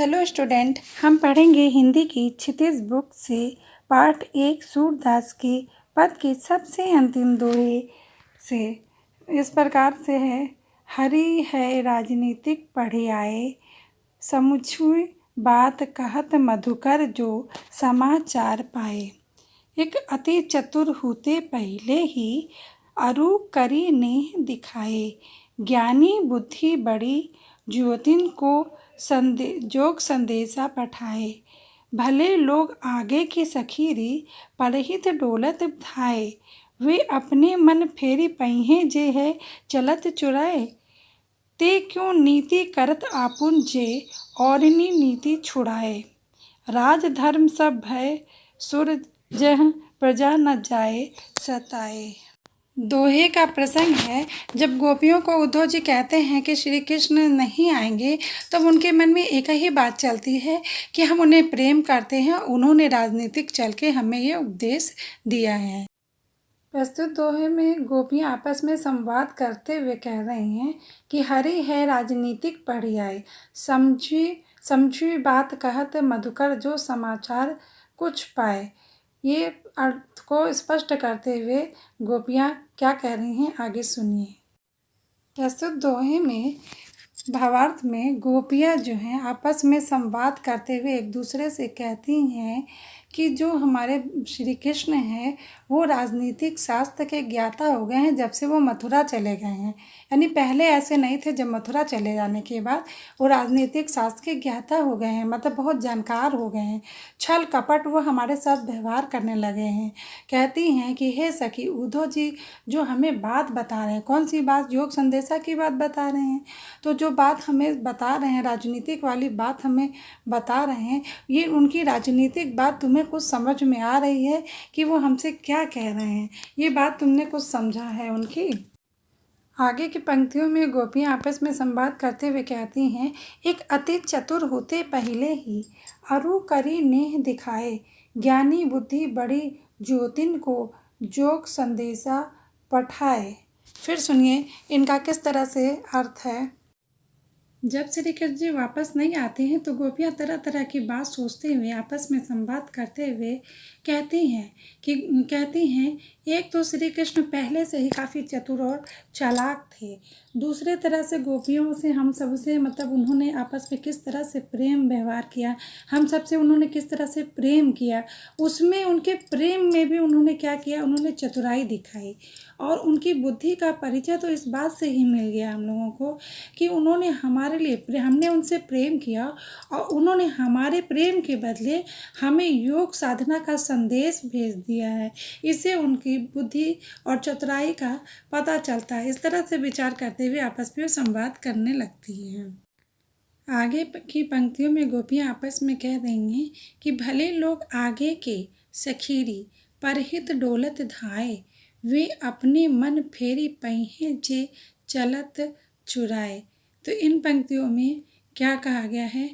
Hello student, हम पढ़ेंगे हिंदी की क्षितिज बुक से पाठ 1 सूरदास के पद के सबसे अंतिम दोहे से। इस प्रकार से है। हरि है राजनीतिक पढ़े आए, समुझी बात कहत मधुकर जो समाचार पाए। एक अति चतुर होते पहले ही अरु करी नेह दिखाए, ज्ञानी बुद्धि बड़ी ज्योतिन को जोग संदेशा पठाए। भले लोग आगे की सखीरी परहित डोलत धाए, वे अपने मन फेरी पहिए जे है चलत चुराए। ते क्यों नीति करत आपुन जे औरनी नीति छुड़ाए। राज धर्म सब भय सुर जह प्रजा न जाए सताए। दोहे का प्रसंग है, जब गोपियों को उद्धव जी कहते हैं कि श्री कृष्ण नहीं आएंगे, तब उनके मन में एक ही बात चलती है कि हम उन्हें प्रेम करते हैं। उन्होंने राजनीतिक चल के हमें ये उपदेश दिया है। प्रस्तुत दोहे में गोपियाँ आपस में संवाद करते हुए कह रही हैं कि हरि है राजनीतिक पढ़ी आए, समझी बात कहत मधुकर जो समाचार कुछ पाए। ये अर्थ को स्पष्ट करते हुए गोपियाँ क्या कह रही हैं, आगे सुनिए। प्रस्तुत दोहे में भावार्थ में गोपियाँ जो हैं आपस में संवाद करते हुए एक दूसरे से कहती हैं कि जो हमारे श्री कृष्ण हैं वो राजनीतिक शास्त्र के ज्ञाता हो गए हैं जब से वो मथुरा चले गए हैं। यानी पहले ऐसे नहीं थे, जब मथुरा चले जाने के बाद वो राजनीतिक शास्त्र के ज्ञाता हो गए हैं, मतलब बहुत जानकार हो गए हैं। छल कपट वो हमारे साथ व्यवहार करने लगे हैं। कहती हैं कि हे सखी, उद्धव जी जो हमें बात बता रहे हैं, कौन सी बात, योग संदेशा की बात बता रहे हैं। तो जो बात हमें बता रहे हैं, राजनीतिक वाली बात हमें बता रहे हैं, ये उनकी राजनीतिक बात तुम्हें कुछ समझ में आ रही है कि वो हमसे क्या कह रहे हैं? ये बात तुमने कुछ समझा है उनकी? आगे की पंक्तियों में गोपियाँ आपस में संवाद करते हुए कहती हैं, एक अति चतुर होते पहले ही अरु करी नेह दिखाए, ज्ञानी बुद्धि बड़ी ज्योतिन को जोग संदेशा पठाए। फिर सुनिए इनका किस तरह से अर्थ है। जब श्री कृष्ण जी वापस नहीं आते हैं तो गोपियाँ तरह तरह की बात सोचते हुए आपस में संवाद करते हुए कहती हैं एक तो श्री कृष्ण पहले से ही काफ़ी चतुर और चालाक थे। दूसरे तरह से गोपियों से हम सबसे मतलब उन्होंने आपस में किस तरह से प्रेम व्यवहार किया, हम सबसे उन्होंने किस तरह से प्रेम किया, उसमें उनके प्रेम में भी उन्होंने क्या किया, उन्होंने चतुराई दिखाई। और उनकी बुद्धि का परिचय तो इस बात से ही मिल गया हम लोगों को कि उन्होंने हमारे लिए हमने उनसे प्रेम किया और उन्होंने हमारे प्रेम के बदले हमें योग साधना का संदेश भेज दिया है। इससे उनकी बुद्धि और चतुराई का पता चलता है। इस तरह से विचार करते हुए आपस में संवाद करने लगती हैं। आगे की पंक्तियों में गोपियाँ आपस में कह रही हैं कि भले लोग आगे के सखीरी परहित डोलत धाए, वे अपने मन फेरी पहिए जे चलत चुराए। तो इन पंक्तियों में क्या कहा गया है?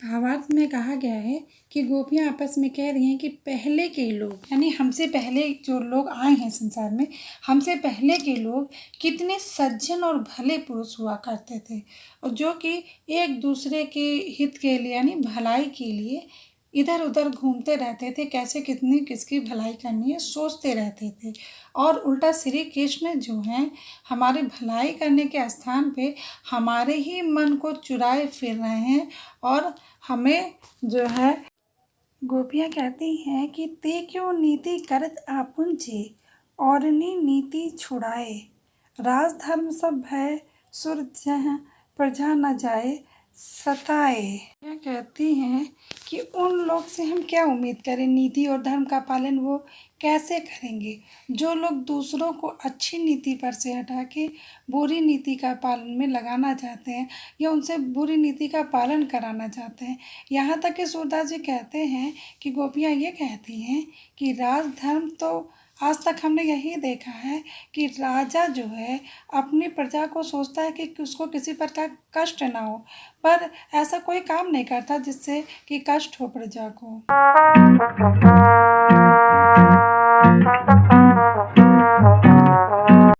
भावार्थ में कहा गया है कि गोपियाँ आपस में कह रही हैं कि पहले के लोग, यानी हमसे पहले जो लोग आए हैं संसार में, हमसे पहले के लोग कितने सज्जन और भले पुरुष हुआ करते थे, और जो कि एक दूसरे के हित के लिए यानी भलाई के लिए इधर उधर घूमते रहते थे, कैसे कितनी किसकी भलाई करनी है सोचते रहते थे। और उल्टा श्री कृष्ण जो हैं हमारी भलाई करने के स्थान पे हमारे ही मन को चुराए फिर रहे हैं और हमें जो है। गोपियाँ कहती हैं कि ते क्यों नीति करत आपुन जे औरनी नीति छुड़ाए, राज धर्म सब भय सुर जह प्रजा न जाए सताए। क्या कहती हैं कि उन लोग से हम क्या उम्मीद करें, नीति और धर्म का पालन वो कैसे करेंगे जो लोग दूसरों को अच्छी नीति पर से हटा के बुरी नीति का पालन में लगाना चाहते हैं या उनसे बुरी नीति का पालन कराना चाहते हैं। यहाँ तक कि सूरदास जी कहते हैं कि गोपियाँ ये कहती हैं कि राज धर्म तो आज तक हमने यही देखा है कि राजा जो है अपनी प्रजा को सोचता है कि उसको किसी प्रकार कष्ट ना हो, पर ऐसा कोई काम नहीं करता जिससे कि कष्ट हो प्रजा को।